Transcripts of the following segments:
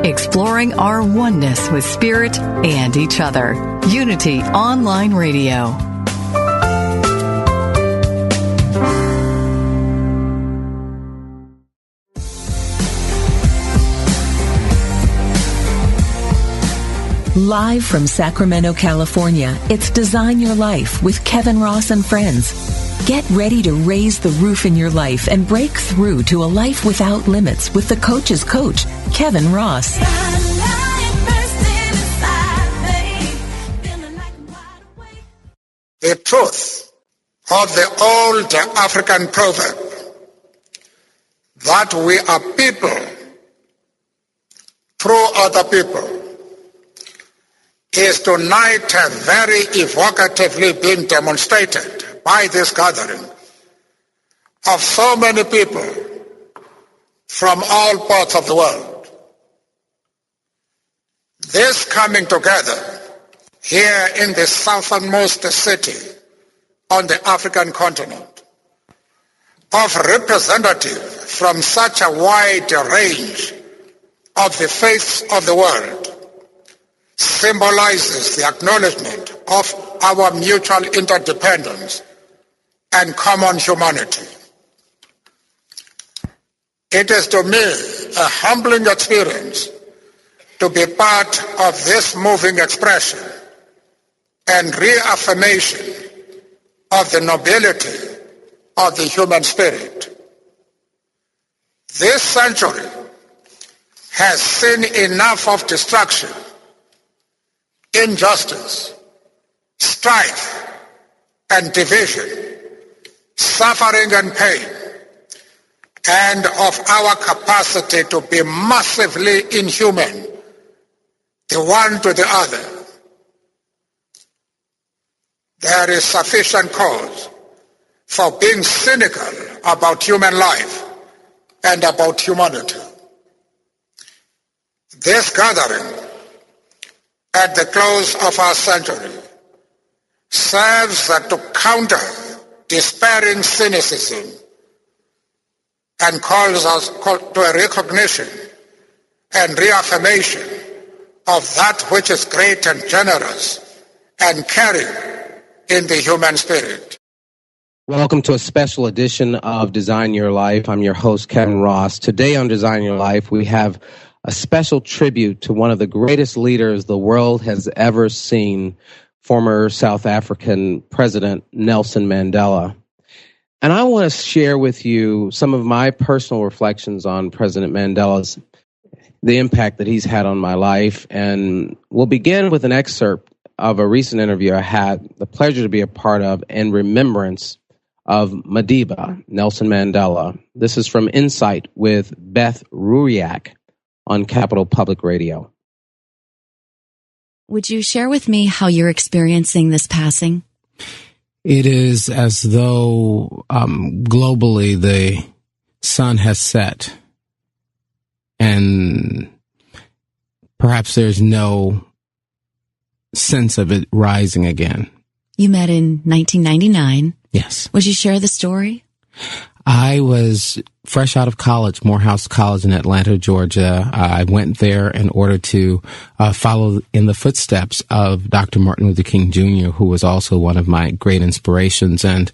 exploring our oneness with Spirit and each other. Unity Online Radio. Live from Sacramento, California, it's Design Your Life with Kevin Ross and friends. Get ready to raise the roof in your life and break through to a life without limits with the coach's coach, Kevin Ross. The truth of the old African proverb that we are people through other people is tonight very evocatively being demonstrated by this gathering of so many people from all parts of the world. This coming together here in the southernmost city on the African continent of representatives from such a wide range of the faiths of the world symbolizes the acknowledgement of our mutual interdependence and common humanity. It is to me a humbling experience to be part of this moving expression and reaffirmation of the nobility of the human spirit. This century has seen enough of destruction, injustice, strife, and division, suffering and pain, and of our capacity to be massively inhuman, the one to the other. There is sufficient cause for being cynical about human life and about humanity. This gathering at the close of our century serves to counter despairing cynicism and calls us to a recognition and reaffirmation of that which is great and generous and caring in the human spirit. Welcome to a special edition of Design Your Life. I'm your host, Kevin Ross. Today on Design Your Life, we have a special tribute to one of the greatest leaders the world has ever seen, former South African President Nelson Mandela. And I want to share with you some of my personal reflections on President Mandela's, the impact that he's had on my life. And we'll begin with an excerpt of a recent interview I had the pleasure to be a part of in remembrance of Madiba, Nelson Mandela. This is from Insight with Beth Ruriak on Capital Public Radio. Would you share with me how you're experiencing this passing? It is as though globally the sun has set and perhaps there's no sense of it rising again. You met in 1999. Yes. Would you share the story? I was fresh out of college, Morehouse College in Atlanta, Georgia. I went there in order to follow in the footsteps of Dr. Martin Luther King Jr., who was also one of my great inspirations. And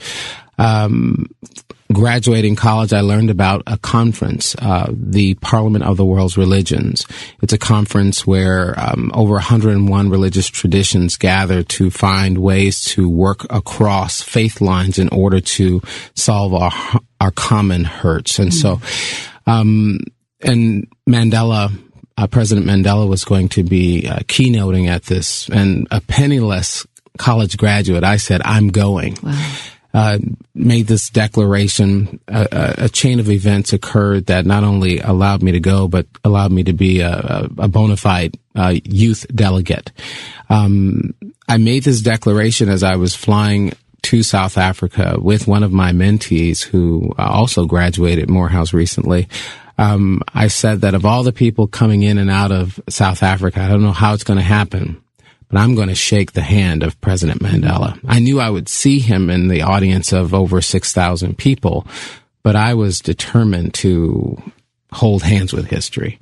graduating college, I learned about a conference, the Parliament of the World's Religions. It's a conference where over 101 religious traditions gather to find ways to work across faith lines in order to solve our common hurts. And so, and Mandela, President Mandela was going to be keynoting at this, and a penniless college graduate, I said, I'm going. Wow. Made this declaration. A chain of events occurred that not only allowed me to go, but allowed me to be a bona fide youth delegate. I made this declaration as I was flying to South Africa with one of my mentees who also graduated Morehouse recently. I said that of all the people coming in and out of South Africa, I don't know how it's going to happen, but I'm going to shake the hand of President Mandela. I knew I would see him in the audience of over 6,000 people, but I was determined to hold hands with history.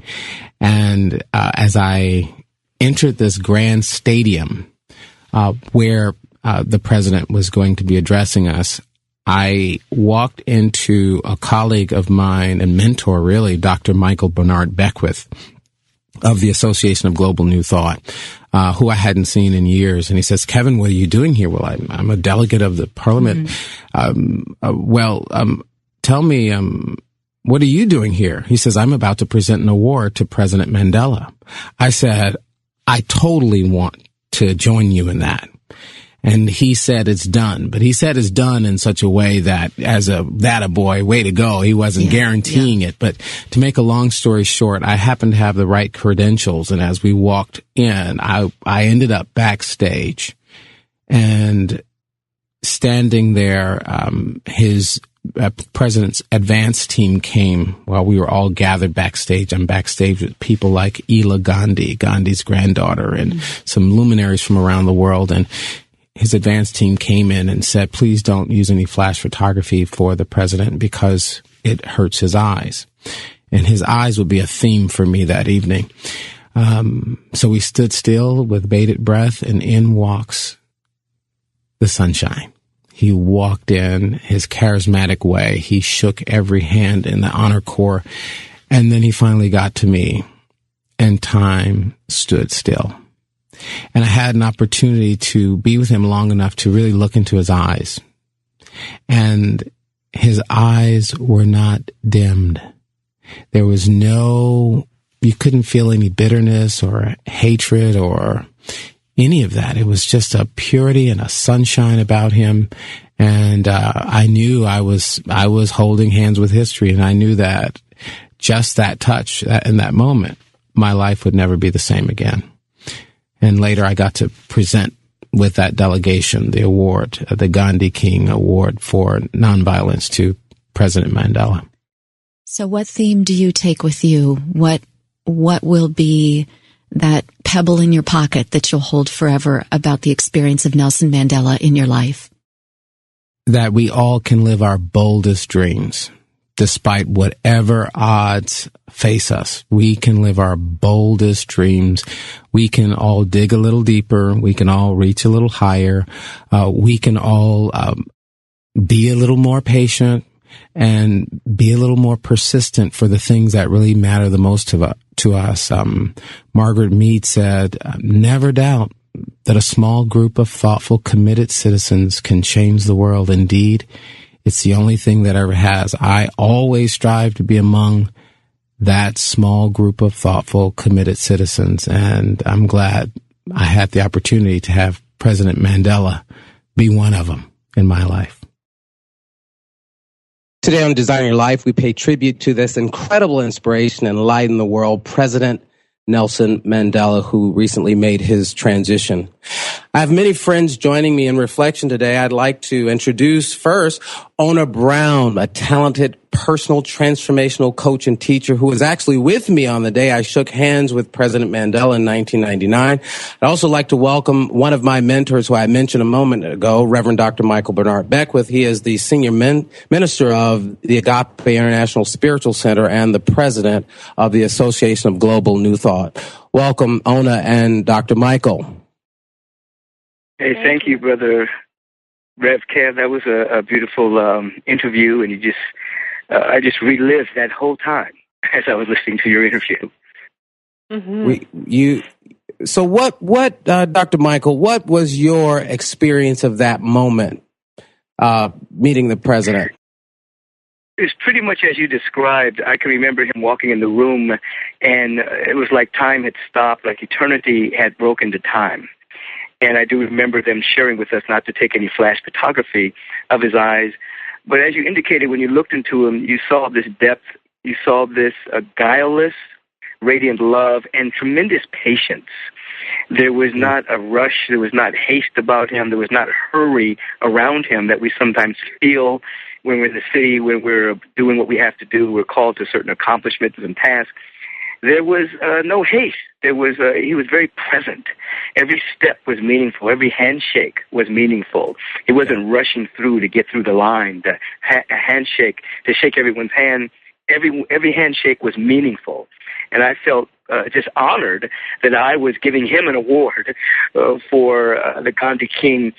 And as I entered this grand stadium where the president was going to be addressing us, I walked into a colleague of mine and mentor, really, Dr. Michael Bernard Beckwith of the Association of Global New Thought, who I hadn't seen in years. And he says, "Kevin, what are you doing here?" "Well, I'm a delegate of the parliament." "Tell me, what are you doing here?" He says, "I'm about to present an award to President Mandela." I said, "I totally want to join you in that." And he said, "It's done." But he said it's done in such a way that that a boy, way to go. He wasn't guaranteeing it. But to make a long story short, I happened to have the right credentials. And as we walked in, I ended up backstage and standing there. His president's advance team came while we were all gathered backstage. I'm backstage with people like Ela Gandhi, Gandhi's granddaughter, and some luminaries from around the world. And his advance team came in and said, "Please don't use any flash photography for the president because it hurts his eyes." And his eyes would be a theme for me that evening. So we stood still with bated breath, and in walks the sunshine. He walked in his charismatic way. He shook every hand in the honor corps. And then he finally got to me, and time stood still. And I had an opportunity to be with him long enough to really look into his eyes. And his eyes were not dimmed. There was you couldn't feel any bitterness or hatred or any of that. It was just a purity and a sunshine about him. And I knew I was holding hands with history. And I knew that just that touch in that moment, my life would never be the same again. And later I got to present with that delegation the award, the Gandhi King Award for Nonviolence to President Mandela. So what theme do you take with you? What will be that pebble in your pocket that you'll hold forever about the experience of Nelson Mandela in your life? That we all can live our boldest dreams. Despite whatever odds face us, we can live our boldest dreams. We can all dig a little deeper. We can all reach a little higher. We can all be a little more patient and be a little more persistent for the things that really matter the most to us. Margaret Mead said, "Never doubt that a small group of thoughtful, committed citizens can change the world. Indeed, it's the only thing that ever has." I always strive to be among that small group of thoughtful, committed citizens. And I'm glad I had the opportunity to have President Mandela be one of them in my life. Today on Design Your Life, we pay tribute to this incredible inspiration and light in the world, President Nelson Mandela, who recently made his transition. I have many friends joining me in reflection today. I'd like to introduce first Ona Braun, a talented personal transformational coach and teacher who was actually with me on the day I shook hands with President Mandela in 1999. I'd also like to welcome one of my mentors who I mentioned a moment ago, Reverend Dr. Michael Bernard Beckwith. He is the senior minister of the Agape International Spiritual Center and the president of the Association of Global New Thought. Welcome, Ona and Dr. Michael. Hey, thank you, Brother Rev Kev. That was a beautiful interview, and I just relived that whole time as I was listening to your interview. Mm-hmm. So what, Dr. Michael, what was your experience of that moment, meeting the president? It was pretty much as you described. I can remember him walking in the room, and it was like time had stopped, like eternity had broken to time. And I do remember them sharing with us not to take any flash photography of his eyes. But as you indicated, when you looked into him, you saw this depth, you saw this guileless, radiant love, and tremendous patience. There was not a rush, there was not haste about him, there was not hurry around him that we sometimes feel when we're in the city, when we're doing what we have to do, we're called to certain accomplishments and tasks. There was no haste. He was very present. Every step was meaningful. Every handshake was meaningful. He wasn't rushing through to get through the line. A handshake, to shake everyone's hand, every handshake was meaningful. And I felt just honored that I was giving him an award for the Gandhi King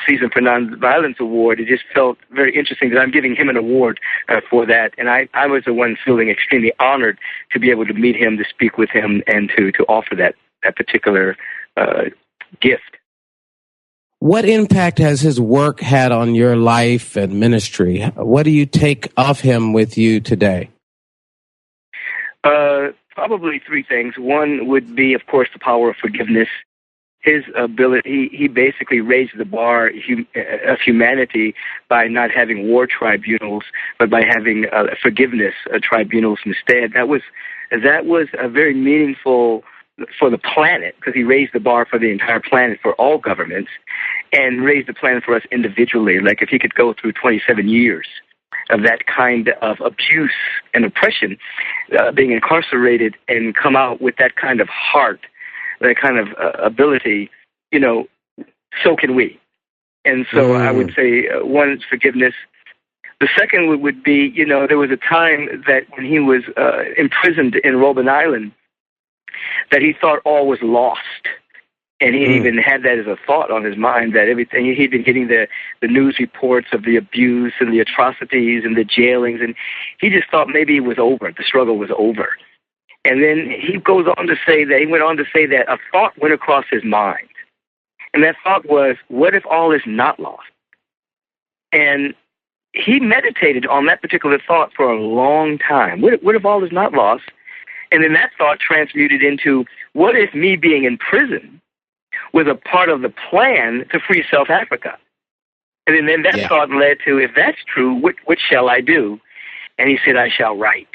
Season for Nonviolence Award. It just felt very interesting that I'm giving him an award for that. And I was the one feeling extremely honored to be able to meet him, to speak with him, and to offer that particular gift. What impact has his work had on your life and ministry? What do you take of him with you today? Probably three things. One would be, of course, the power of forgiveness. His ability, he basically raised the bar of humanity by not having war tribunals, but by having forgiveness tribunals instead. That was very meaningful for the planet, because he raised the bar for the entire planet, for all governments, and raised the planet for us individually. Like if he could go through 27 years of that kind of abuse and oppression, being incarcerated, and come out with that kind of heart, that kind of ability, so can we. And so I would say one is forgiveness. The second would be, there was a time that when he was imprisoned in Robben Island, that he thought all was lost. And he even had that as a thought on his mind, that everything, he'd been getting the news reports of the abuse and the atrocities and the jailings, and he just thought maybe it was over, the struggle was over. And then he went on to say that a thought went across his mind. And that thought was, what if all is not lost? And he meditated on that particular thought for a long time. What if all is not lost? And then that thought transmuted into, what if me being in prison was a part of the plan to free South Africa? And then that thought led to, if that's true, what shall I do? And he said, I shall write.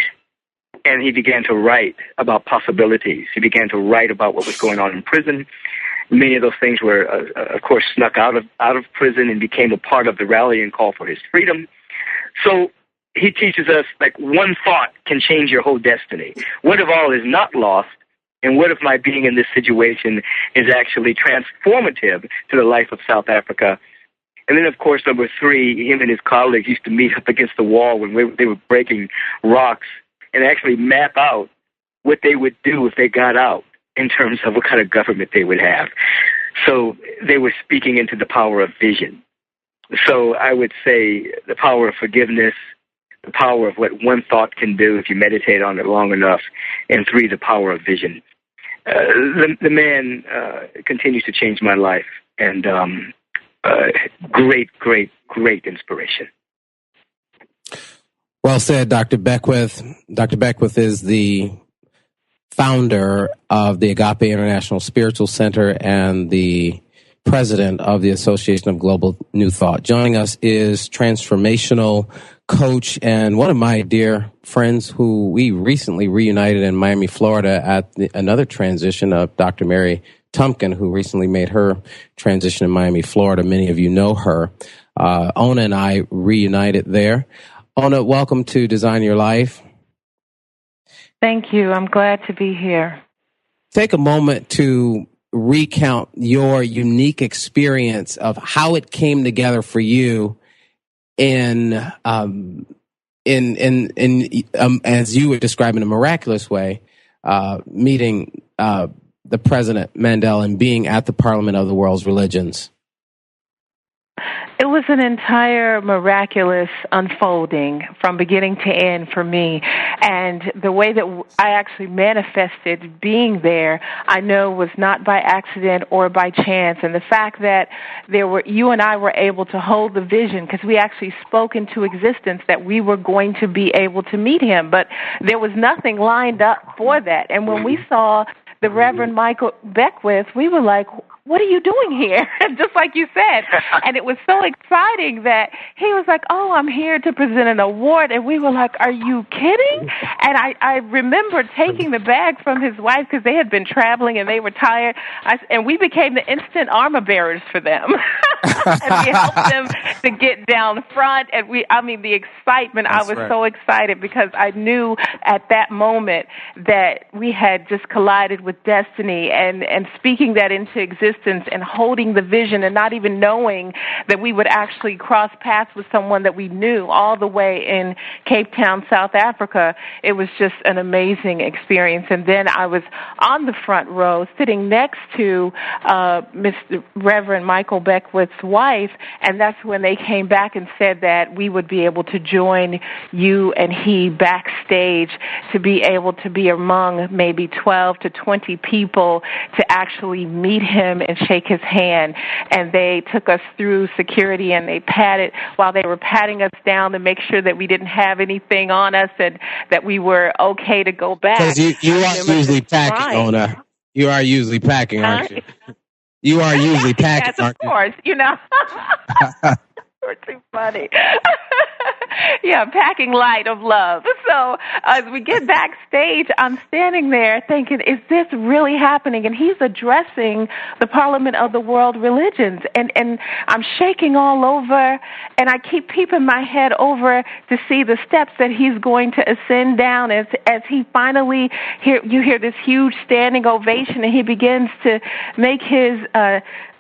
And he began to write about possibilities. He began to write about what was going on in prison. Many of those things were, of course, snuck out of prison and became a part of the rallying call for his freedom. So he teaches us, like, one thought can change your whole destiny. What if all is not lost? And what if my being in this situation is actually transformative to the life of South Africa? And then, of course, number three, him and his colleagues used to meet up against the wall when they were breaking rocks and actually map out what they would do if they got out in terms of what kind of government they would have. So they were speaking into the power of vision. So I would say the power of forgiveness, the power of what one thought can do if you meditate on it long enough, and three, the power of vision. The man continues to change my life, and great, great, great inspiration. Well said, Dr. Beckwith. Dr. Beckwith is the founder of the Agape International Spiritual Center and the president of the Association of Global New Thought. Joining us is transformational coach and one of my dear friends who we recently reunited in Miami, Florida at another transition of Dr. Mary Tumpkin, who recently made her transition in Miami, Florida. Many of you know her. Ona and I reunited there. Ona, welcome to Design Your Life. Thank you. I'm glad to be here. Take a moment to recount your unique experience of how it came together for you in as you would describe in a miraculous way, meeting the President Mandela and being at the Parliament of the World's Religions. It was an entire miraculous unfolding from beginning to end for me. And the way that I actually manifested being there, I know was not by accident or by chance. And the fact that you and I were able to hold the vision, because we actually spoke into existence that we were going to be able to meet him. But there was nothing lined up for that. And when we saw the Reverend Michael Beckwith, we were like, what are you doing here? Just like you said. And it was so exciting that he was like, oh, I'm here to present an award. And we were like, are you kidding? And I remember taking the bag from his wife because they had been traveling and they were tired. And we became the instant armor bearers for them. And we helped them to get down front. And the excitement, I was so excited because I knew at that moment that we had just collided with destiny and speaking that into existence distance and holding the vision and not even knowing that we would actually cross paths with someone that we knew all the way in Cape Town, South Africa. It was just an amazing experience. And then I was on the front row sitting next to Mr. Reverend Michael Beckwith's wife, and that's when they came back and said that we would be able to join you and he backstage to be able to be among maybe 12 to 20 people to actually meet him and shake his hand. And they took us through security, and they while they were patting us down to make sure that we didn't have anything on us and that we were okay to go back. Because you are usually packing, Ona. You are usually packing, aren't you? You are usually packing, yes, of course, you know. You're too funny. Yeah, packing light of love. So as we get backstage, I'm standing there thinking, is this really happening? And he's addressing the Parliament of the World Religions. And I'm shaking all over, and I keep peeping my head over to see the steps that he's going to ascend down as he finally, you hear this huge standing ovation, and he begins to make his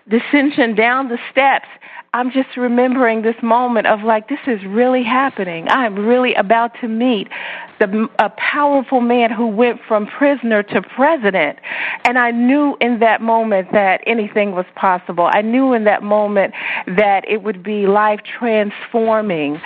descension down the steps. I'm just remembering this moment of like, this is really happening. I'm really about to meet a powerful man who went from prisoner to president. And I knew in that moment that anything was possible. I knew in that moment that it would be life transforming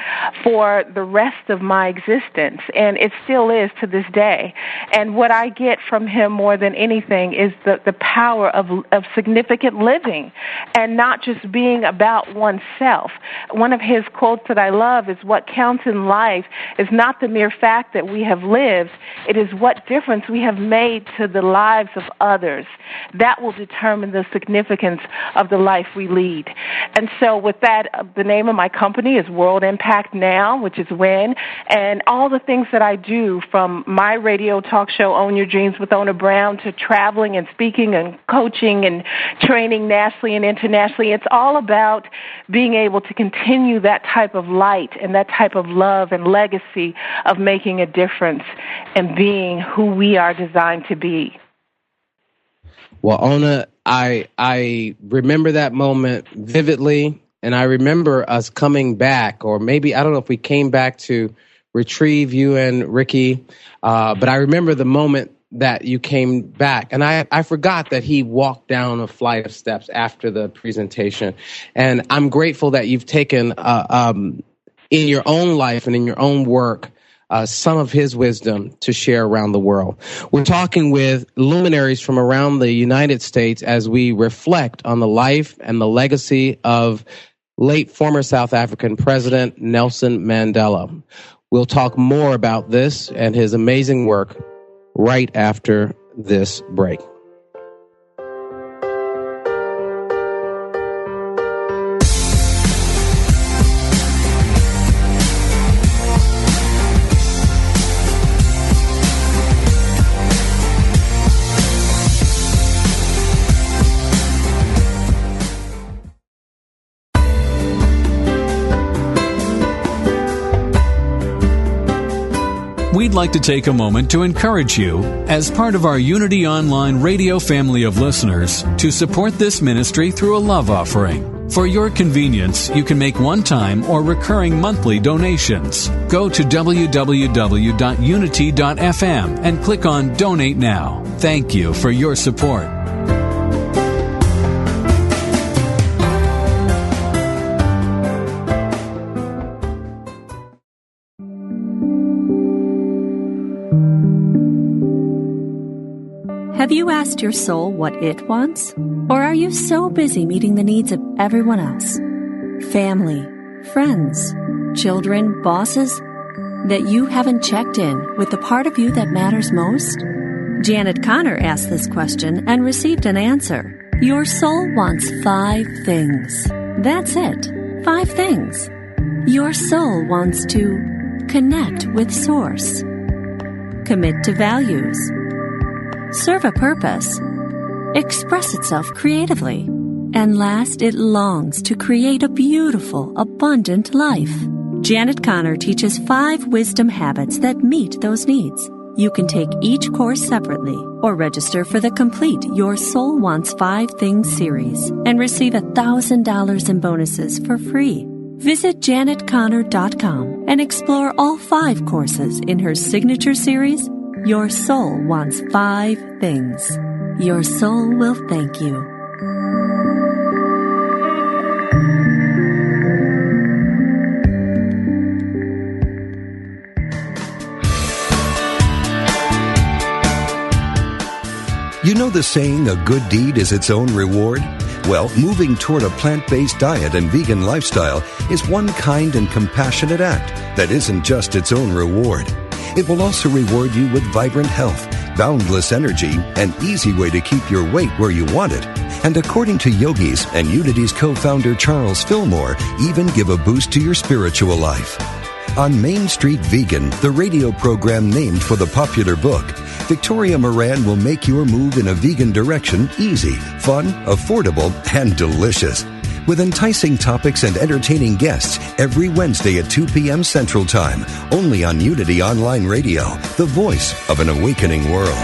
for the rest of my existence. And it still is to this day. And what I get from him more than anything is the power of significant living and not just being about oneself. One of his quotes that I love is, what counts in life is not the mere fact that we have lived, it is what difference we have made to the lives of others. That will determine the significance of the life we lead. And so with that, the name of my company is World Impact Now, which is WIN, and all the things that I do, from my radio talk show, Own Your Dreams with Ona Brown, to traveling and speaking and coaching and training nationally and internationally, it's all about being able to continue that type of light and that type of love and legacy of making a difference and being who we are designed to be. Well, Ona, I remember that moment vividly, and I remember us coming back, or maybe, I don't know if we came back to retrieve you and Ricky, but I remember the moment that you came back. And I forgot that he walked down a flight of steps after the presentation. And I'm grateful that you've taken, in your own life and in your own work, some of his wisdom to share around the world. We're talking with luminaries from around the United States as we reflect on the life and the legacy of late former South African President Nelson Mandela. We'll talk more about this and his amazing work right after this break. We'd like to take a moment to encourage you, as part of our Unity Online radio family of listeners, to support this ministry through a love offering. For your convenience, you can make one-time or recurring monthly donations. Go to www.unity.fm and click on Donate Now. Thank you for your support. Have you asked your soul what it wants? Or are you so busy meeting the needs of everyone else? Family, friends, children, bosses, that you haven't checked in with the part of you that matters most? Janet Connor asked this question and received an answer. Your soul wants 5 things. That's it. 5 things. Your soul wants to connect with Source, commit to values, serve a purpose, express itself creatively, and last, it longs to create a beautiful, abundant life. Janet Connor teaches 5 wisdom habits that meet those needs. You can take each course separately or register for the complete Your Soul Wants 5 Things series and receive $1,000 in bonuses for free. Visit janetconnor.com and explore all 5 courses in her signature series, Your Soul Wants 5 Things. Your soul will thank you. You know the saying, a good deed is its own reward? Well, moving toward a plant-based diet and vegan lifestyle is one kind and compassionate act that isn't just its own reward. It will also reward you with vibrant health, boundless energy, and easy way to keep your weight where you want it. And according to yogis and Unity's co-founder Charles Fillmore, even give a boost to your spiritual life. On Main Street Vegan, the radio program named for the popular book, Victoria Moran will make your move in a vegan direction easy, fun, affordable, and delicious. With enticing topics and entertaining guests every Wednesday at 2 p.m. Central Time, only on Unity Online Radio, the voice of an awakening world.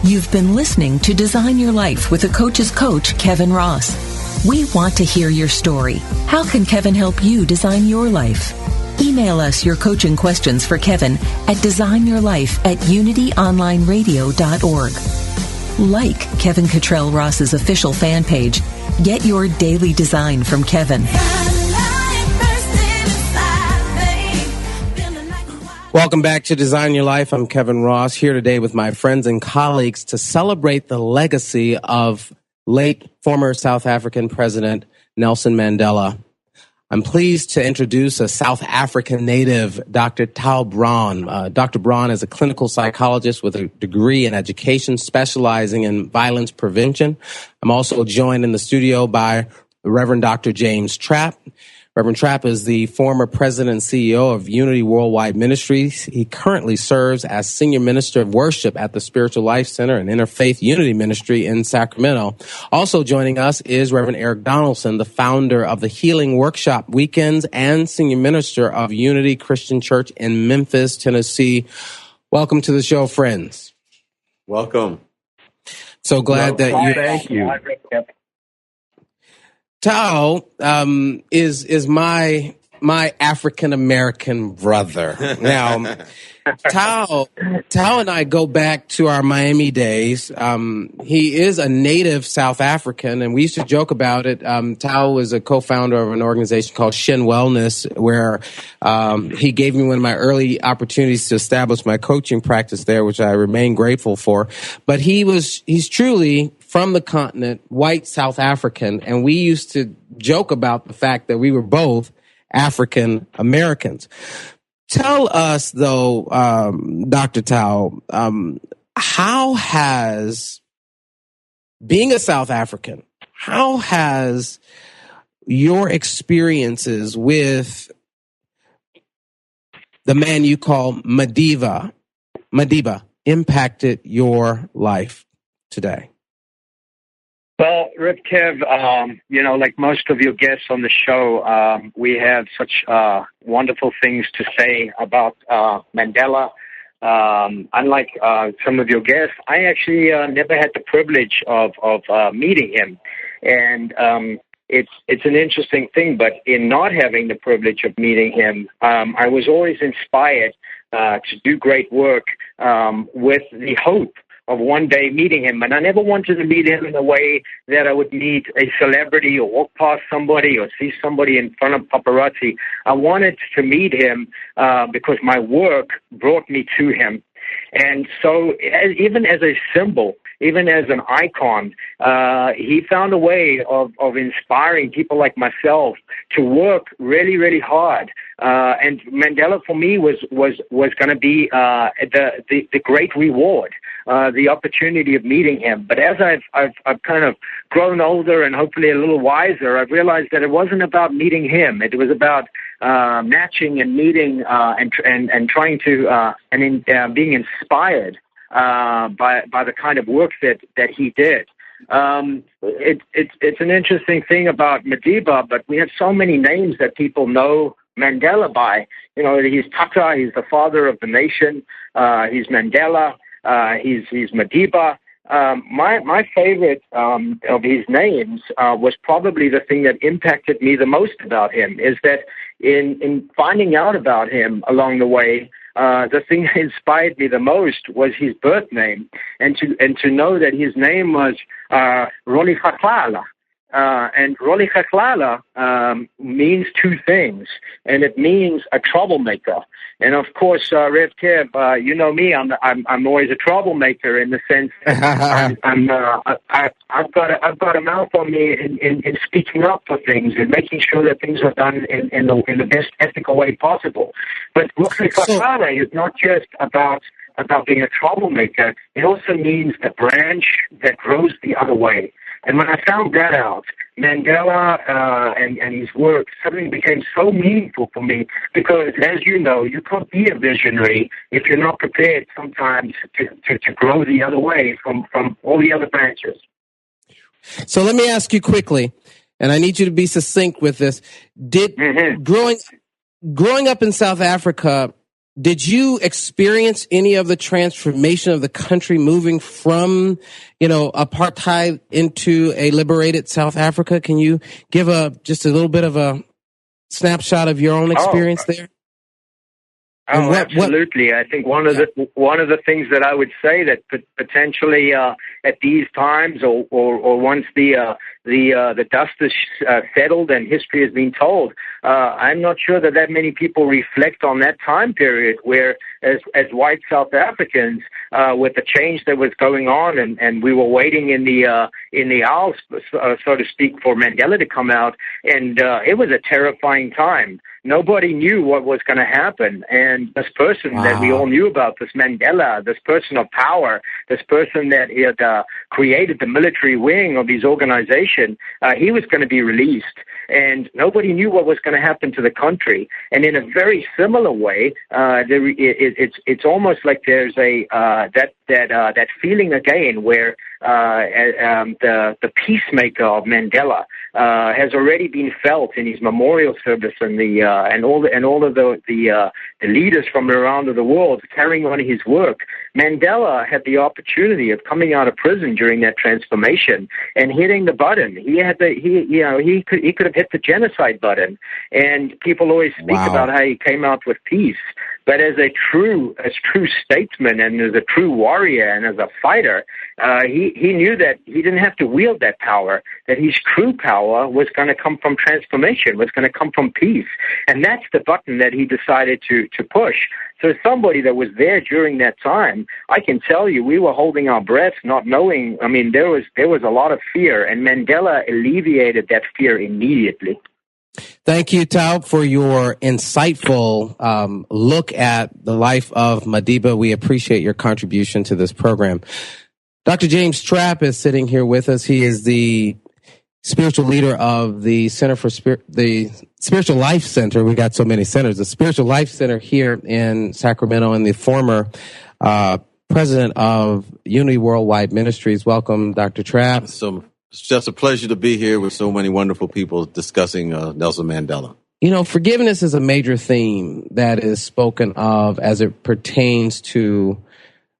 You've been listening to Design Your Life with the Coach's Coach, Kevin Ross. We want to hear your story. How can Kevin help you design your life? Email us your coaching questions for Kevin at designyourlife@unityonlineradio.org. Like Kevin Kitrell Ross's official fan page. Get your daily design from Kevin. Welcome back to Design Your Life. I'm Kevin Ross, here today with my friends and colleagues to celebrate the legacy of late former South African President Nelson Mandela. I'm pleased to introduce a South African native, Dr. Braun. Dr. Braun is a clinical psychologist with a degree in education specializing in violence prevention. I'm also joined in the studio by the Reverend Dr. James Trapp. Reverend Trapp is the former president and CEO of Unity Worldwide Ministries. He currently serves as senior minister of worship at the Spiritual Life Center and Interfaith Unity Ministry in Sacramento. Also joining us is Reverend Eric Donaldson, the founder of the Healing Workshop Weekends and senior minister of Unity Christian Church in Memphis, Tennessee. Welcome to the show, friends. Welcome. So glad that you... Thank you. Tao is my African American brother. Now, Tao and I go back to our Miami days. He is a native South African, and we used to joke about it. Tao was a co-founder of an organization called Shin Wellness, where he gave me one of my early opportunities to establish my coaching practice there, which I remain grateful for. But he's truly from the continent, white South African, and we used to joke about the fact that we were both African Americans. Tell us, though, Dr. Tao, how has being a South African, how has your experiences with the man you call Madiba impacted your life today? Well, Rip Kev, like most of your guests on the show, we have such wonderful things to say about Mandela. Unlike some of your guests, I actually never had the privilege of meeting him. And it's an interesting thing, but in not having the privilege of meeting him, I was always inspired to do great work with the hope of one day meeting him. And I never wanted to meet him in a way that I would meet a celebrity or walk past somebody or see somebody in front of paparazzi. I wanted to meet him because my work brought me to him. And so even as a symbol, even as an icon, he found a way of inspiring people like myself to work really, really hard. And Mandela for me was going to be the great reward, the opportunity of meeting him. But as I've kind of grown older and hopefully a little wiser, I've realized that it wasn't about meeting him. It was about matching and meeting and trying to being inspired by the kind of work that he did. It's an interesting thing about Madiba, but we have so many names that people know Mandela by. You know, he's Taka, he's the father of the nation. He's Mandela. He's Madiba. My favorite of his names was probably the thing that impacted me the most about him, is that in finding out about him along the way, the thing that inspired me the most was his birth name, and to know that his name was Rolihlahla. And Rolihlahla means two things, and it means a troublemaker. And of course, Rev Kev, you know me, I'm always a troublemaker in the sense that I've got a mouth on me in speaking up for things and making sure that things are done in the best ethical way possible. But Rolihlahla is not just about being a troublemaker. It also means a branch that grows the other way. And when I found that out, Mandela and his work suddenly became so meaningful for me, because, as you know, you can't be a visionary if you're not prepared sometimes to grow the other way from all the other branches. So let me ask you quickly, and I need you to be succinct with this. Growing up in South Africa, did you experience any of the transformation of the country moving from, apartheid into a liberated South Africa? Can you give just a little bit of a snapshot of your own experience there? Oh, absolutely. I think one of the things that I would say that potentially at these times, or once the dust is settled and history has been told, I'm not sure that many people reflect on that time period where, as white South Africans, with the change that was going on, and we were waiting in the aisles, so to speak, for Mandela to come out, and it was a terrifying time. Nobody knew what was going to happen. And this person that we all knew about, this Mandela, this person of power, this person that had created the military wing of his organization, he was going to be released. And nobody knew what was going to happen to the country. And in a very similar way, it's almost like there's that feeling again where the peacemaker of Mandela has already been felt in his memorial service, and all of the leaders from around the world carrying on his work. Mandela had the opportunity of coming out of prison during that transformation and hitting the button. He could have hit the genocide button, and people always speak about how he came out with peace. But as a true statesman and as a true warrior and as a fighter, he knew that he didn't have to wield that power, that his true power was going to come from transformation, was going to come from peace. And that's the button that he decided to push. So as somebody that was there during that time, I can tell you we were holding our breaths, not knowing. I mean, there was a lot of fear, and Mandela alleviated that fear immediately. Thank you, Trapp, for your insightful look at the life of Madiba. We appreciate your contribution to this program. Dr. James Trapp is sitting here with us. He is the spiritual leader of the Center for the Spiritual Life Center. We got so many centers. The Spiritual Life Center here in Sacramento, and the former president of Unity Worldwide Ministries. Welcome, Dr. Trapp. So it's just a pleasure to be here with so many wonderful people discussing Nelson Mandela. Forgiveness is a major theme that is spoken of as it pertains to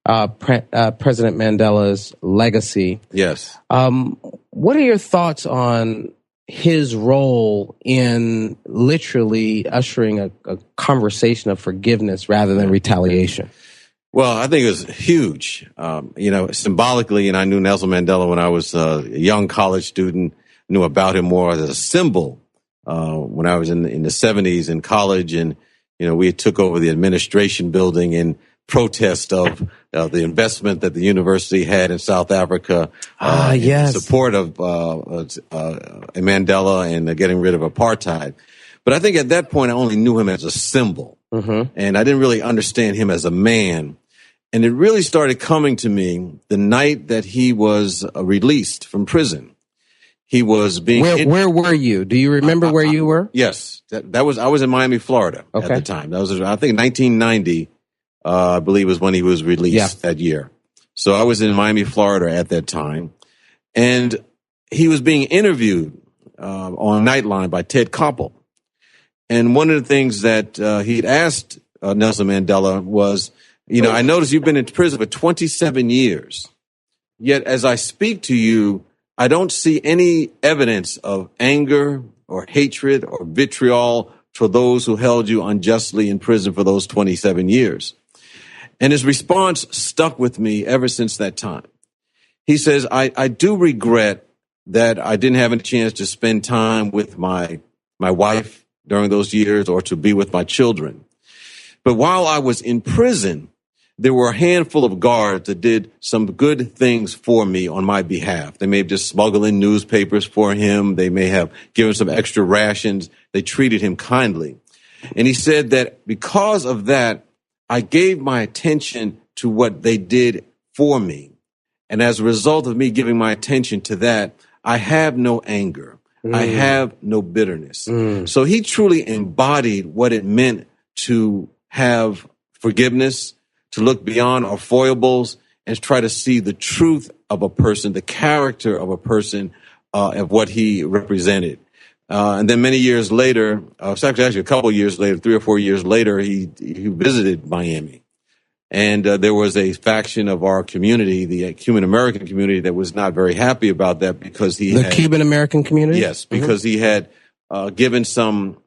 President Mandela's legacy. Yes. What are your thoughts on his role in literally ushering a conversation of forgiveness rather than retaliation? Well, I think it was huge. Symbolically, and I knew Nelson Mandela when I was a young college student, knew about him more as a symbol when I was in the 70s in college. And, we took over the administration building in protest of the investment that the university had in South Africa, in support of Mandela and getting rid of apartheid. But I think at that point, I only knew him as a symbol, and I didn't really understand him as a man. And it really started coming to me the night that he was released from prison. He was being... Where were you? Do you remember where you were? Yes. I was in Miami, Florida at the time. That was, I think, 1990, I believe, was when he was released that year. So I was in Miami, Florida at that time, and he was being interviewed on Nightline by Ted Koppel. And one of the things that he'd asked Nelson Mandela was, I noticed you've been in prison for 27 years. Yet as I speak to you, I don't see any evidence of anger or hatred or vitriol for those who held you unjustly in prison for those 27 years. And his response stuck with me ever since that time. He says, I do regret that I didn't have a chance to spend time with my wife during those years or to be with my children. But while I was in prison, there were a handful of guards that did some good things for me on my behalf. They may have just smuggled in newspapers for him. They may have given some extra rations. They treated him kindly. And he said that because of that, I gave my attention to what they did for me. And as a result of me giving my attention to that, I have no anger. I have no bitterness. So he truly embodied what it meant to have forgiveness, to look beyond our foibles and try to see the truth of a person, the character of a person, of what he represented. And then many years later, actually a couple of years later, 3 or 4 years later, he visited Miami. And there was a faction of our community, the Cuban American community, that was not very happy about that because the Cuban American community? Yes, because he had given some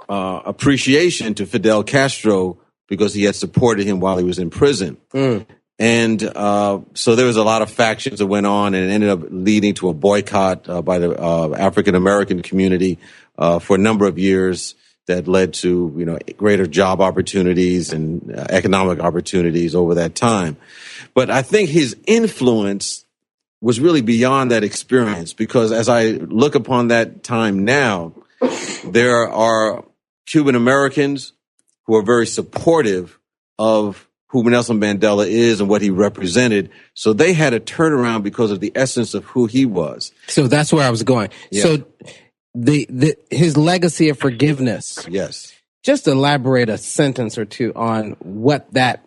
appreciation to Fidel Castro because he had supported him while he was in prison. And so there was a lot of factions that went on, and it ended up leading to a boycott by the African American community for a number of years. That led to, greater job opportunities and economic opportunities over that time. But I think his influence was really beyond that experience, because as I look upon that time now, there are Cuban Americans who are very supportive of who Nelson Mandela is and what he represented. So they had a turnaround because of the essence of who he was. So that's where I was going. Yeah. So his legacy of forgiveness. Yes. Just elaborate a sentence or two on what that.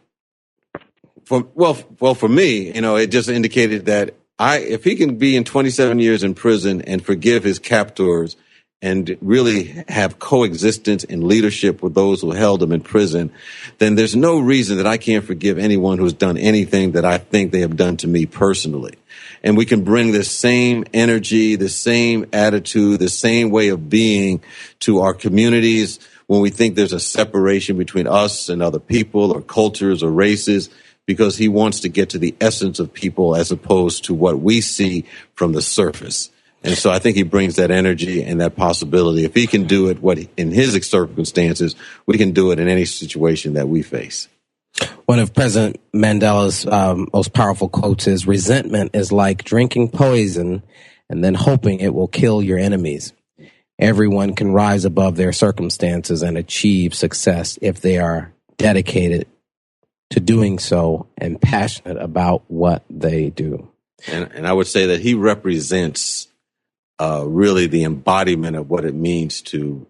For me, it just indicated that if he can be in 27 years in prison and forgive his captors and really have coexistence and leadership with those who held him in prison, then there's no reason that I can't forgive anyone who's done anything that I think they have done to me personally. And we can bring this same energy, the same attitude, the same way of being to our communities when we think there's a separation between us and other people or cultures or races, because he wants to get to the essence of people as opposed to what we see from the surface. And so I think he brings that energy and that possibility. If he can do it in his circumstances, we can do it in any situation that we face. One of President Mandela's most powerful quotes is, "Resentment is like drinking poison and then hoping it will kill your enemies. Everyone can rise above their circumstances and achieve success if they are dedicated to doing so and passionate about what they do." And I would say that he represents really the embodiment of what it means to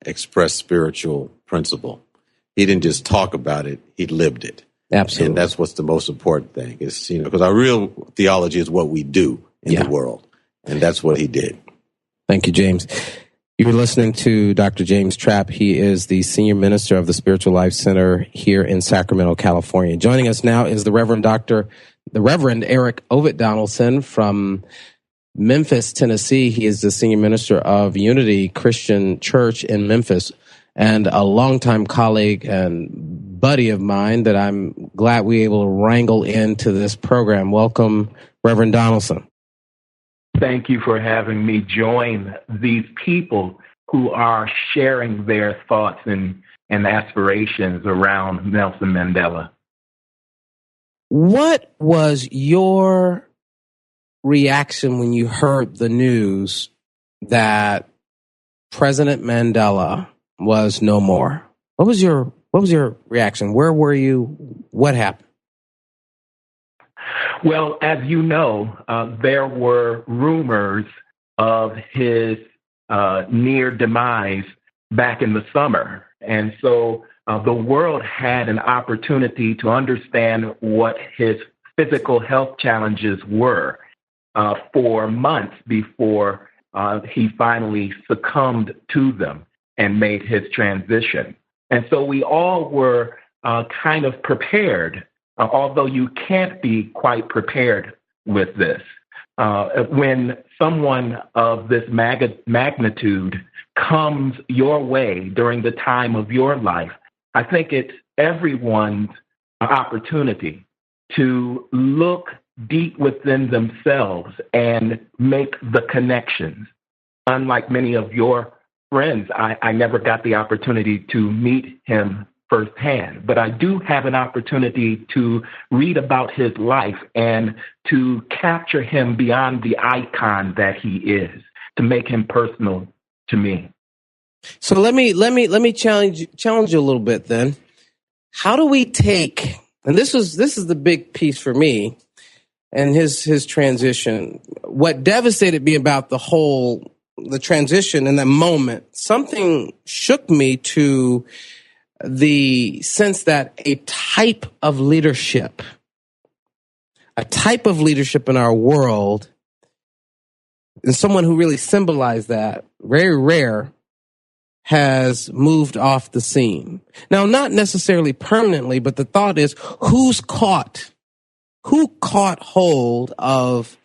express spiritual principle. He didn't just talk about it, he lived it. Absolutely. And that's what's the most important thing is, because our real theology is what we do in the world. And that's what he did. Thank you, James. You're listening to Dr. James Trapp. He is the senior minister of the Spiritual Life Center here in Sacramento, California. Joining us now is the Reverend Eric Ovid Donaldson from Memphis, Tennessee. He is the senior minister of Unity Christian Church in Memphis, and a longtime colleague and buddy of mine that I'm glad we were able to wrangle into this program. Welcome, Reverend Donaldson. Thank you for having me join these people who are sharing their thoughts and aspirations around Nelson Mandela. What was your reaction when you heard the news that President Mandela was no more? What was your reaction? Where were you? What happened? Well, as you know, there were rumors of his near demise back in the summer. And so the world had an opportunity to understand what his physical health challenges were for months before he finally succumbed to them and made his transition. And so we all were kind of prepared, although you can't be quite prepared with this. When someone of this magnitude comes your way during the time of your life, I think it's everyone's opportunity to look deep within themselves and make the connections. Unlike many of your friends, I never got the opportunity to meet him firsthand, but I do have an opportunity to read about his life and to capture him beyond the icon that he is, to make him personal to me. So let me challenge you a little bit then. How do we take, and this is the big piece for me and his transition. What devastated me about the transition in that moment, something shook me to the sense that a type of leadership in our world, and someone who really symbolized that, very rare, has moved off the scene. Now, not necessarily permanently, but the thought is, who caught hold of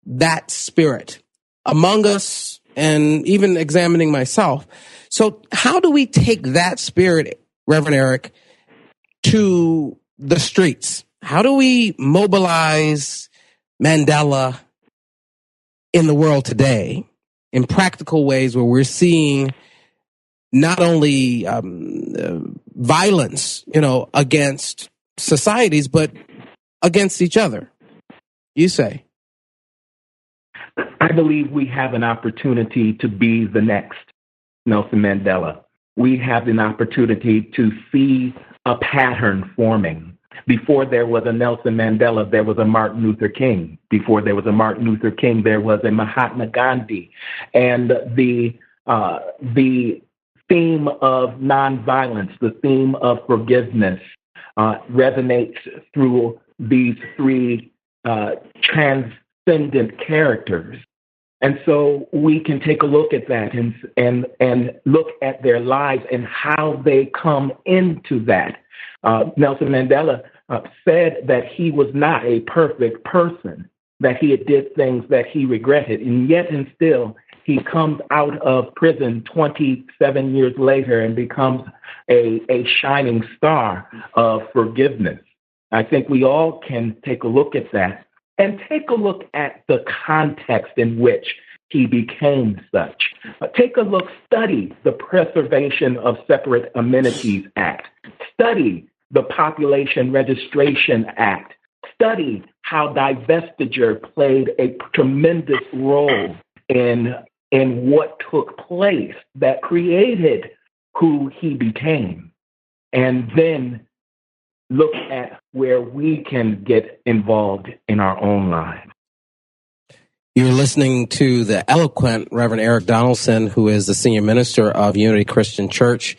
that spirit among us, and even examining myself. So how do we take that spirit, Reverend Eric, to the streets? How do we mobilize Mandela in the world today in practical ways where we're seeing not only violence, against societies, but against each other? You say? I believe we have an opportunity to be the next Nelson Mandela. We have an opportunity to see a pattern forming. Before there was a Nelson Mandela, there was a Martin Luther King. Before there was a Martin Luther King, there was a Mahatma Gandhi. And the theme of nonviolence, the theme of forgiveness, resonates through these three transcendent characters. And so we can take a look at that and look at their lives and how they come into that. Nelson Mandela said that he was not a perfect person, that he had did things that he regretted, and yet and still he comes out of prison 27 years later and becomes a shining star of forgiveness. I think we all can take a look at that and take a look at the context in which he became such. Study the Preservation of Separate Amenities Act. Study the Population Registration Act. Study how divestiture played a tremendous role in what took place that created who he became. And then look at where we can get involved in our own lives. You're listening to the eloquent Reverend Eric Donaldson, who is the senior minister of Unity Christian Church,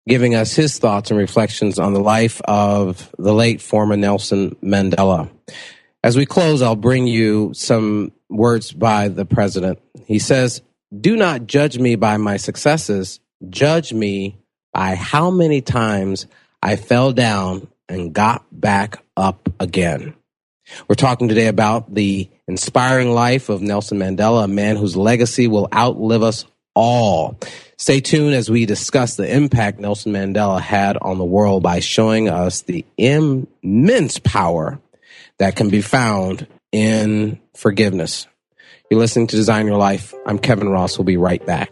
giving us his thoughts and reflections on the life of the late former Nelson Mandela. As we close, I'll bring you some words by the president. He says, "Do not judge me by my successes. Judge me by how many times I fell down and got back up again." We're talking today about the inspiring life of Nelson Mandela, a man whose legacy will outlive us all. Stay tuned as we discuss the impact Nelson Mandela had on the world by showing us the immense power that can be found in forgiveness. You're listening to Design Your Life. I'm Kevin Ross. We'll be right back.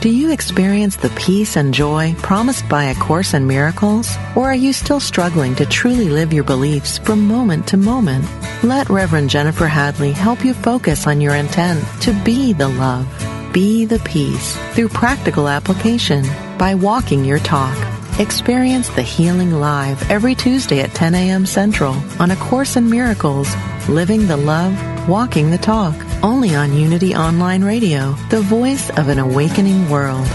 Do you experience the peace and joy promised by A Course in Miracles? Or are you still struggling to truly live your beliefs from moment to moment? Let Reverend Jennifer Hadley help you focus on your intent to be the love, be the peace, through practical application by walking your talk. Experience the healing live every Tuesday at 10 a.m. Central on A Course in Miracles, Living the Love, Walking the Talk, only on Unity Online Radio, the voice of an awakening world.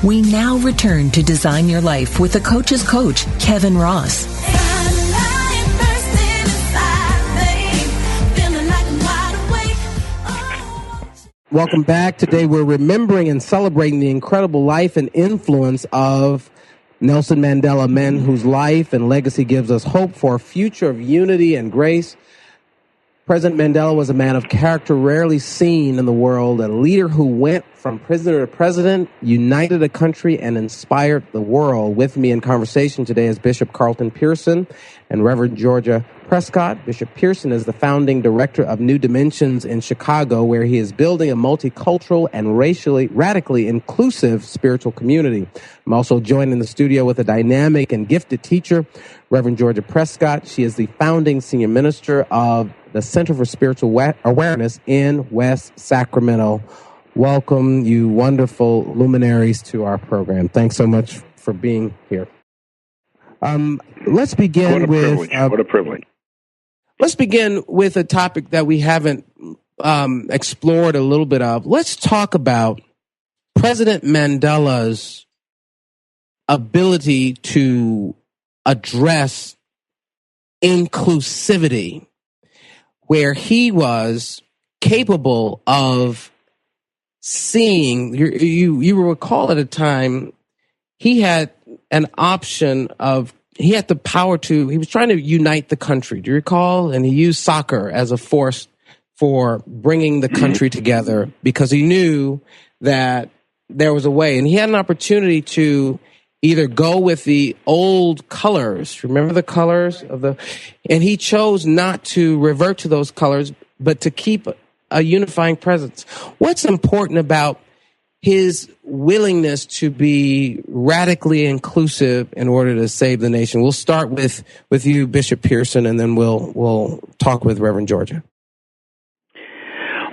We now return to Design Your Life with the Coach's Coach, Kevin Ross. Welcome back. Today we're remembering and celebrating the incredible life and influence of Nelson Mandela, a man whose life and legacy gives us hope for a future of unity and grace. President Mandela was a man of character rarely seen in the world, a leader who went from prisoner to president, united a country, and inspired the world. With me in conversation today is Bishop Carlton Pearson and Reverend Georgia Prescott. Bishop Pearson is the founding director of New Dimensions in Chicago, where he is building a multicultural and radically inclusive spiritual community. I'm also joined in the studio with a dynamic and gifted teacher, Reverend Georgia Prescott. She is the founding senior minister of the Center for Spiritual Awareness in West Sacramento. Welcome, you wonderful luminaries, to our program. Thanks so much for being here. Let's begin with... What a privilege. Let's begin with a topic that we haven't explored a little bit of. Let's talk about President Mandela's ability to address inclusivity, where he was capable of seeing, you will recall at a time, he had an option of, he had the power to, he was trying to unite the country. Do you recall? And he used soccer as a force for bringing the country together because he knew that there was a way. And he had an opportunity to either go with the old colors, remember the colors of the, and he chose not to revert to those colors, but to keep a unifying presence. What's important about his willingness to be radically inclusive in order to save the nation? We'll start with you, Bishop Pearson, and then we'll talk with Reverend Georgia.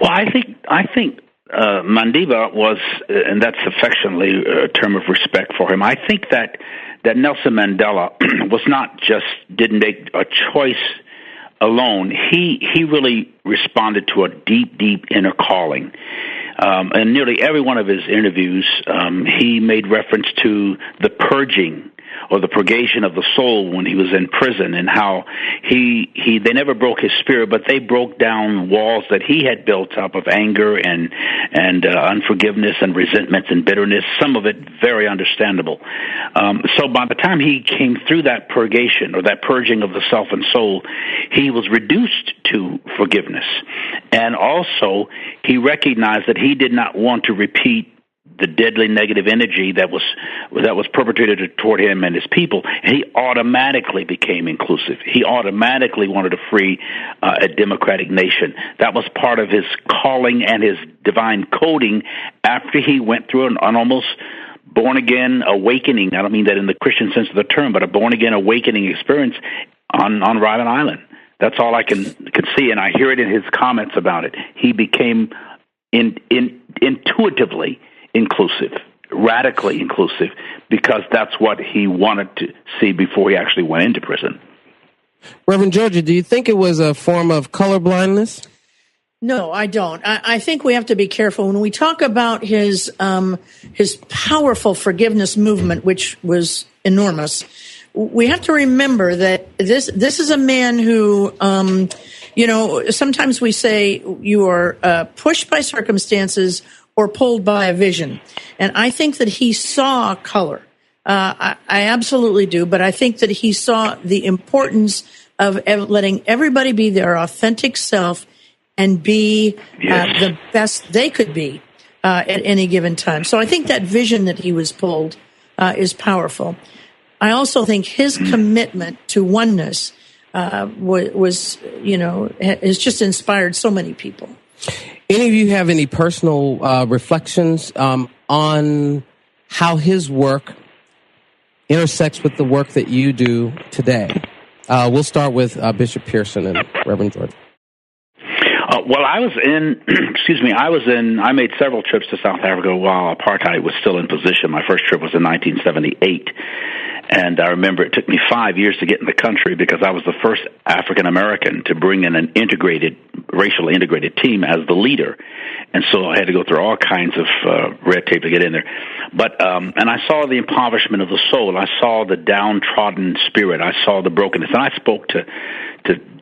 Well, I think Mandela was, and that's affectionately a term of respect for him. I think that Nelson Mandela was not just didn't make a choice alone. He really responded to a deep inner calling. And nearly every one of his interviews, he made reference to the purging or the purgation of the soul when he was in prison, and how they never broke his spirit, but they broke down walls that he had built up of anger and unforgiveness and resentments and bitterness, some of it very understandable. So by the time he came through that purgation or that purging of the self and soul, he was reduced to forgiveness. And also, he recognized that he did not want to repeat the deadly negative energy that was perpetrated toward him and his people. And he automatically became inclusive. He automatically wanted to free a democratic nation. That was part of his calling and his divine coding after he went through an almost born-again awakening. I don't mean that in the Christian sense of the term, but a born-again awakening experience on Robben Island. That's all I can see, and I hear it in his comments about it. He became intuitively inclusive, radically inclusive, because that's what he wanted to see before he actually went into prison. Reverend Georgia, do you think it was a form of colorblindness? No, I don't. I think we have to be careful when we talk about his powerful forgiveness movement, which was enormous. We have to remember that this is a man who, sometimes we say you are pushed by circumstances or pulled by a vision. And I think that he saw color. I absolutely do. But I think that he saw the importance of letting everybody be their authentic self and be the best they could be at any given time. So I think that vision that he was pulled is powerful. I also think his commitment to oneness was, has just inspired so many people. Any of you have any personal reflections on how his work intersects with the work that you do today? We'll start with Bishop Pearson and Reverend George. Well, I made several trips to South Africa while apartheid was still in position. My first trip was in 1978. And I remember it took me 5 years to get in the country because I was the first African American to bring in an racially integrated team as the leader. And so I had to go through all kinds of red tape to get in there. But and I saw the impoverishment of the soul. I saw the downtrodden spirit. I saw the brokenness. And I spoke to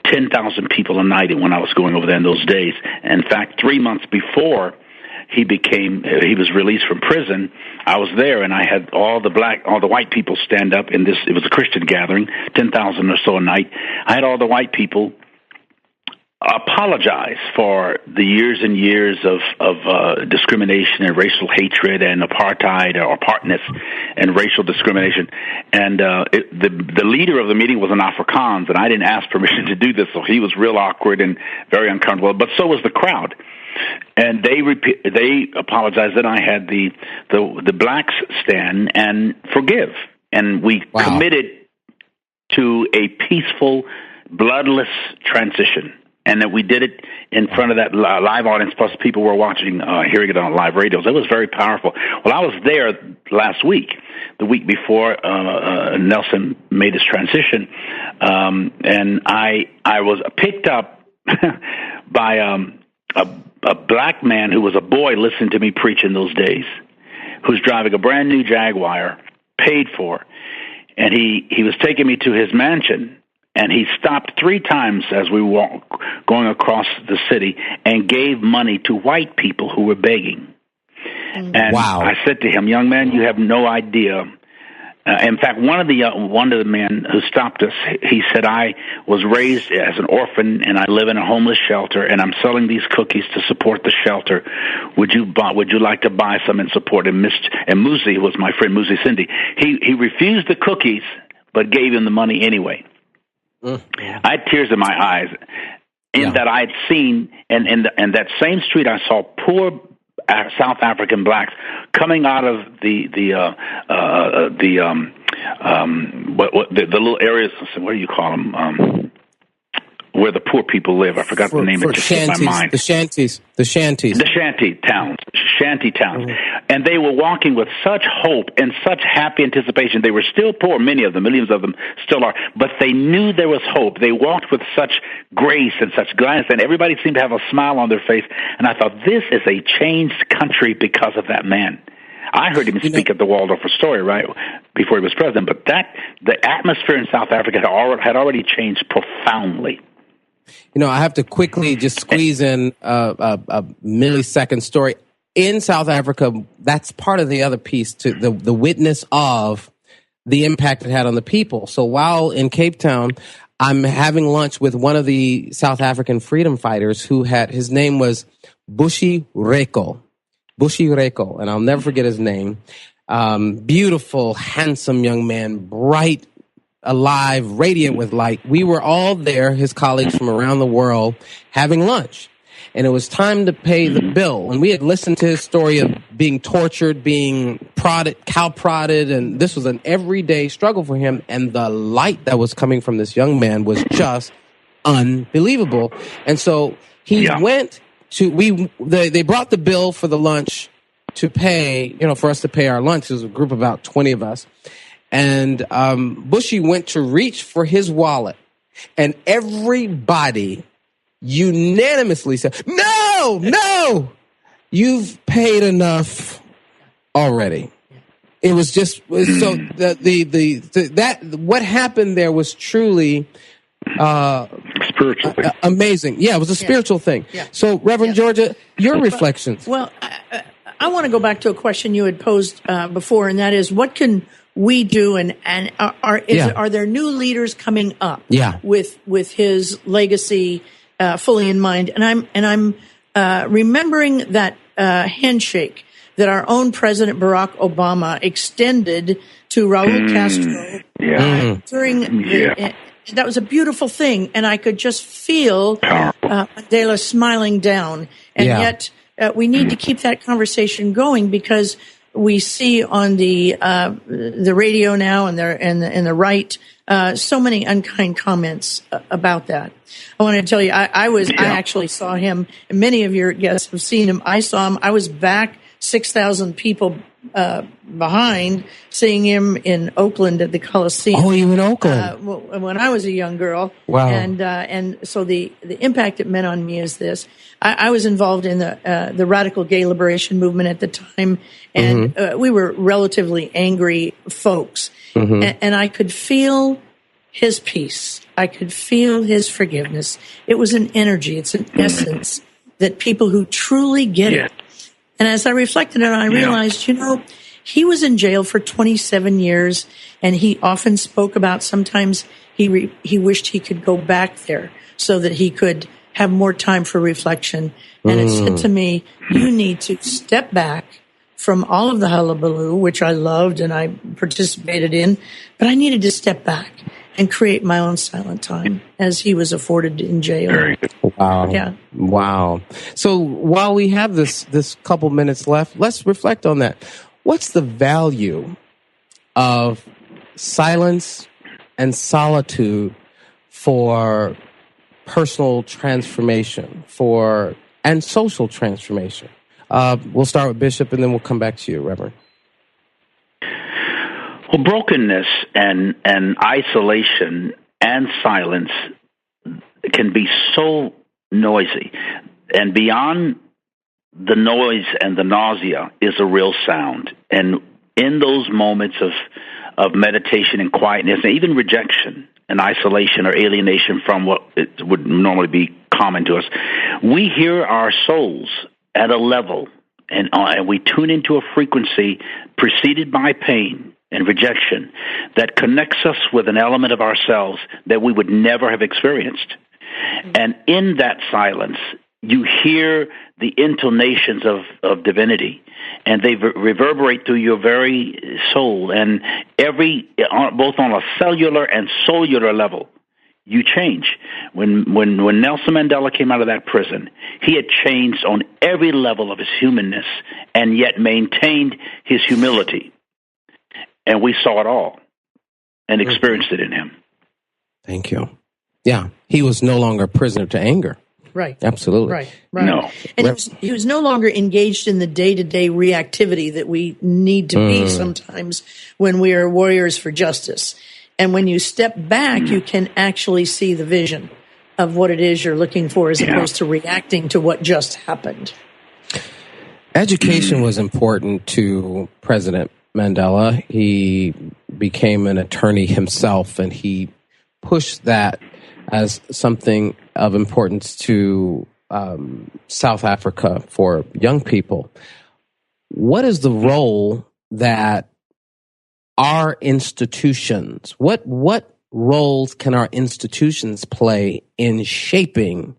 10,000 people a night when I was going over there in those days. In fact, 3 months before he was released from prison, I was there, and I had all the white people stand up in this. It was a Christian gathering, 10,000 or so a night. I had all the white people apologize for the years and years of discrimination and racial hatred and apartheid or apartness and racial discrimination. And the leader of the meeting was an Afrikaans, and I didn't ask permission to do this, so he was real awkward and very uncomfortable. But so was the crowd. And they apologized. Then I had the blacks stand and forgive, and we committed to a peaceful, bloodless transition, and that we did it in front of that live audience. Plus, people were watching, hearing it on live radios. It was very powerful. Well, I was there last week, the week before Nelson made his transition, and I was picked up by a black man who was a boy listening to me preach in those days, who's driving a brand new Jaguar, paid for, and he was taking me to his mansion, and he stopped 3 times as we were going across the city and gave money to white people who were begging. And I said to him, "Young man, you have no idea." In fact, one of the men who stopped us, he said, "I was raised as an orphan and I live in a homeless shelter, and I'm selling these cookies to support the shelter. Would you like to buy some and support?" And Muzi, who was my friend, Muzi Cindy, he refused the cookies but gave him the money anyway. I had tears in my eyes in that I had seen, and in that same street I saw poor South African blacks coming out of the little areas. What do you call them? Where the poor people live. I forgot the name. It just slipped my mind. The shanties. The shanty towns. And they were walking with such hope and such happy anticipation. They were still poor, many of them, millions of them still are, but they knew there was hope. They walked with such grace and such gladness, and everybody seemed to have a smile on their face. And I thought, this is a changed country because of that man. I heard him speak at the Waldorf Astoria, right, before he was president, but the atmosphere in South Africa had already changed profoundly. I have to quickly just squeeze in a millisecond story. In South Africa, that's part of the other piece, to the witness of the impact it had on the people. So while in Cape Town, I'm having lunch with one of the South African freedom fighters his name was Bushi Reko, and I'll never forget his name. Beautiful, handsome young man, bright, alive, radiant with light. We were all there, his colleagues from around the world, having lunch. And it was time to pay the bill. And we had listened to his story of being tortured, being cow prodded, and this was an everyday struggle for him. And the light that was coming from this young man was just unbelievable. And so he went to, they brought the bill for the lunch to pay, for us to pay our lunch. It was a group of about 20 of us. And Bushy went to reach for his wallet, and everybody unanimously said, no, you've paid enough already. It was just so that what happened there was truly spiritual, amazing. Yeah, it was a spiritual thing. Yeah. So, Reverend Georgia, your reflections. Well, I want to go back to a question you had posed before, and that is, what can we do, and are there new leaders coming up with his legacy fully in mind? And I'm remembering that handshake that our own President Barack Obama extended to Raul Castro during that was a beautiful thing, and I could just feel Mandela smiling down. And yet, we need to keep that conversation going, because we see on the radio now and the right so many unkind comments about that. I want to tell you, I actually saw him. And many of your guests have seen him. I saw him. I was back 6,000 people behind, seeing him in Oakland at the Coliseum. Oh, you were in Oakland? When I was a young girl. Wow. And so the impact it meant on me is this. I was involved in the radical gay liberation movement at the time, and we were relatively angry folks. And I could feel his peace. I could feel his forgiveness. It was an energy. It's an essence that people who truly get it. And as I reflected on it, I realized, he was in jail for 27 years, and he often spoke about sometimes he wished he could go back there so that he could have more time for reflection. And it said to me, you need to step back from all of the hullabaloo, which I loved and I participated in, but I needed to step back and create my own silent time, as he was afforded in jail. Wow. Yeah. Wow. So while we have this couple minutes left, let's reflect on that. What's the value of silence and solitude for personal transformation, and social transformation? We'll start with Bishop, and then we'll come back to you, Reverend. Well, brokenness and isolation and silence can be so noisy, and beyond the noise and the nausea is a real sound. And in those moments of meditation and quietness, and even rejection and isolation or alienation from what it would normally be common to us, we hear our souls at a level, and we tune into a frequency preceded by pain and rejection that connects us with an element of ourselves that we would never have experienced. And in that silence, you hear the intonations of divinity, and they reverberate through your very soul. And both on a cellular and cellular level, you change. When Nelson Mandela came out of that prison, he had changed on every level of his humanness, and yet maintained his humility. And we saw it all and experienced it in him. Thank you. Yeah, he was no longer a prisoner to anger. Right. Absolutely. Right. No. And he was no longer engaged in the day-to-day reactivity that we need to be sometimes when we are warriors for justice. And when you step back, you can actually see the vision of what it is you're looking for, as opposed to reacting to what just happened. Education was important to President Mandela. He became an attorney himself, and he pushed that as something of importance to South Africa for young people. What is the role that our institutions, what roles can our institutions play in shaping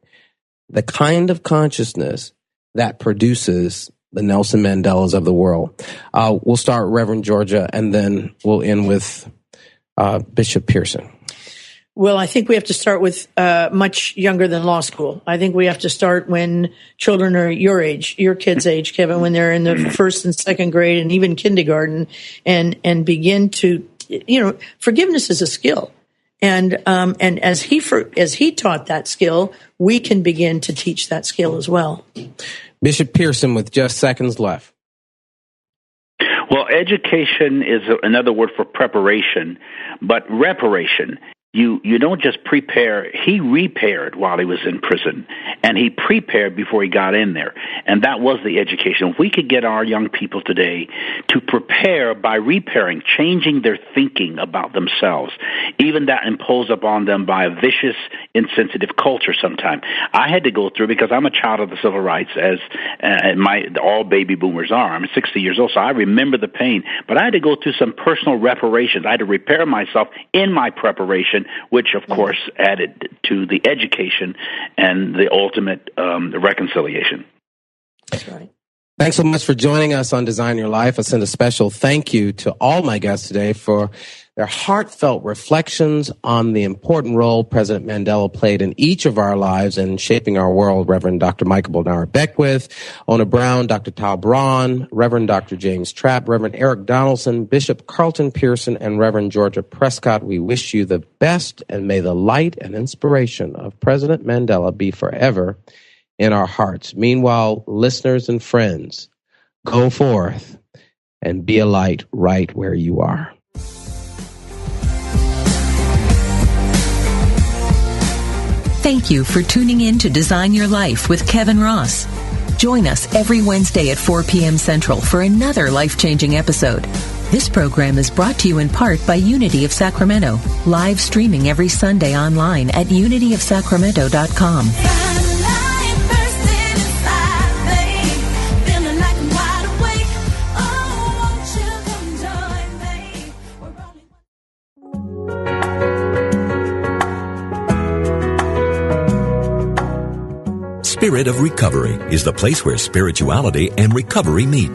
the kind of consciousness that produces the Nelson Mandelas of the world? We'll start Reverend Georgia, and then we'll end with Bishop Pearson. Well, I think we have to start with much younger than law school. I think we have to start when children are your age, your kids' age, Kevin, when they're in the first and second grade and even kindergarten, and begin to, forgiveness is a skill. And as he taught that skill, we can begin to teach that skill as well. Bishop Pearson, with just seconds left. Well, education is another word for preparation, but reparation. You don't just prepare. He repaired while he was in prison, and he prepared before he got in there. And that was the education. If we could get our young people today to prepare by repairing, changing their thinking about themselves, even that imposed upon them by a vicious, insensitive culture sometime. I had to go through, because I'm a child of the civil rights, as all baby boomers are. I'm 60 years old, so I remember the pain. But I had to go through some personal reparations. I had to repair myself in my preparation, which, of course, added to the education and the ultimate reconciliation. That's right. Thanks so much for joining us on Design Your Life. I send a special thank you to all my guests today for their heartfelt reflections on the important role President Mandela played in each of our lives and shaping our world. Reverend Dr. Michael Beckwith, Ona Braun, Dr. Braun, Reverend Dr. James Trapp, Reverend Eric Donaldson, Bishop Carlton Pearson, and Reverend Georgia Prescott. We wish you the best, and may the light and inspiration of President Mandela be forever in our hearts. Meanwhile, listeners and friends, go forth and be a light right where you are. Thank you for tuning in to Design Your Life with Kevin Ross. Join us every Wednesday at 4 p.m. Central for another life-changing episode. This program is brought to you in part by Unity of Sacramento, live streaming every Sunday online at unityofsacramento.com. Spirit of Recovery is the place where spirituality and recovery meet,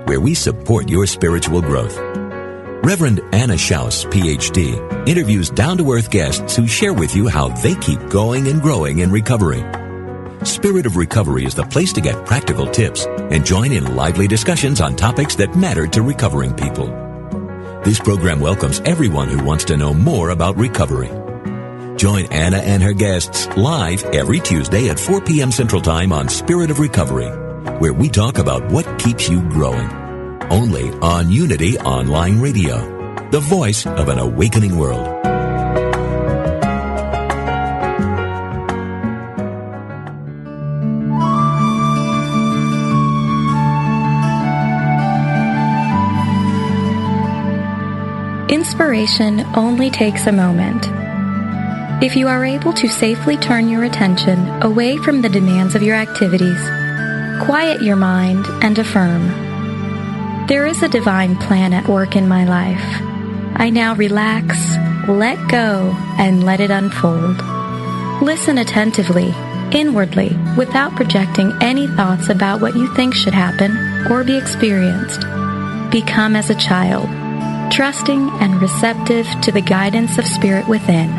where we support your spiritual growth. Reverend Anna Schaus, Ph.D., interviews down-to-earth guests who share with you how they keep going and growing in recovery. Spirit of Recovery is the place to get practical tips and join in lively discussions on topics that matter to recovering people. This program welcomes everyone who wants to know more about recovery. Join Anna and her guests live every Tuesday at 4 p.m. Central Time on Spirit of Recovery, where we talk about what keeps you growing. Only on Unity Online Radio, the voice of an awakening world. Inspiration only takes a moment. If you are able to safely turn your attention away from the demands of your activities, quiet your mind and affirm, "There is a divine plan at work in my life. I now relax, let go, and let it unfold." Listen attentively, inwardly, without projecting any thoughts about what you think should happen or be experienced. Become as a child, trusting and receptive to the guidance of Spirit within.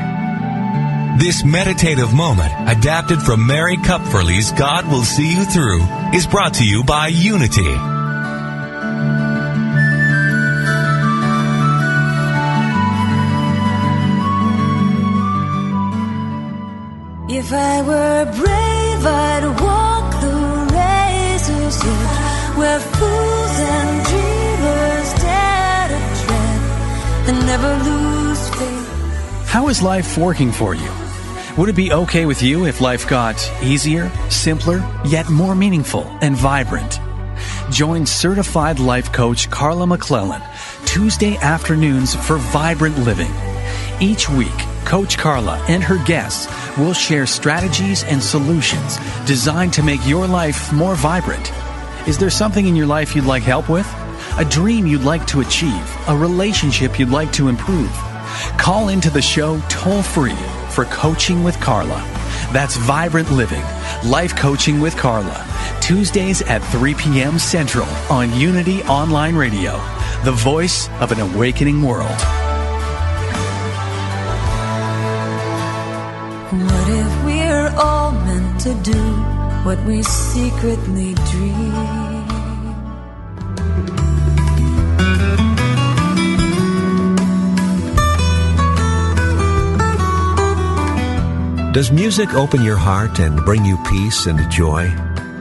This meditative moment, adapted from Mary Kupferle's God Will See You Through, is brought to you by Unity. If I were brave, I'd walk the razor's edge, where fools and dreamers dare to tread, and never lose faith. How is life working for you? Would it be okay with you if life got easier, simpler, yet more meaningful and vibrant? Join certified life coach Carla McClellan Tuesday afternoons for Vibrant Living. Each week, Coach Carla and her guests will share strategies and solutions designed to make your life more vibrant. Is there something in your life you'd like help with? A dream you'd like to achieve? A relationship you'd like to improve? Call into the show toll-free for Coaching with Carla. That's Vibrant Living, Life Coaching with Carla. Tuesdays at 3 p.m. Central on Unity Online Radio, the voice of an awakening world. What if we're all meant to do what we secretly dream? Does music open your heart and bring you peace and joy?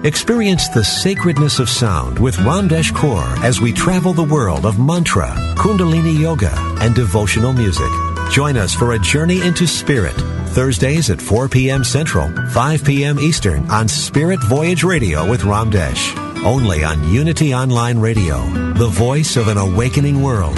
Experience the sacredness of sound with Ramdesh Kaur as we travel the world of mantra, Kundalini Yoga, and devotional music. Join us for a journey into spirit, Thursdays at 4 p.m. Central, 5 p.m. Eastern on Spirit Voyage Radio with Ramdesh. Only on Unity Online Radio, the voice of an awakening world.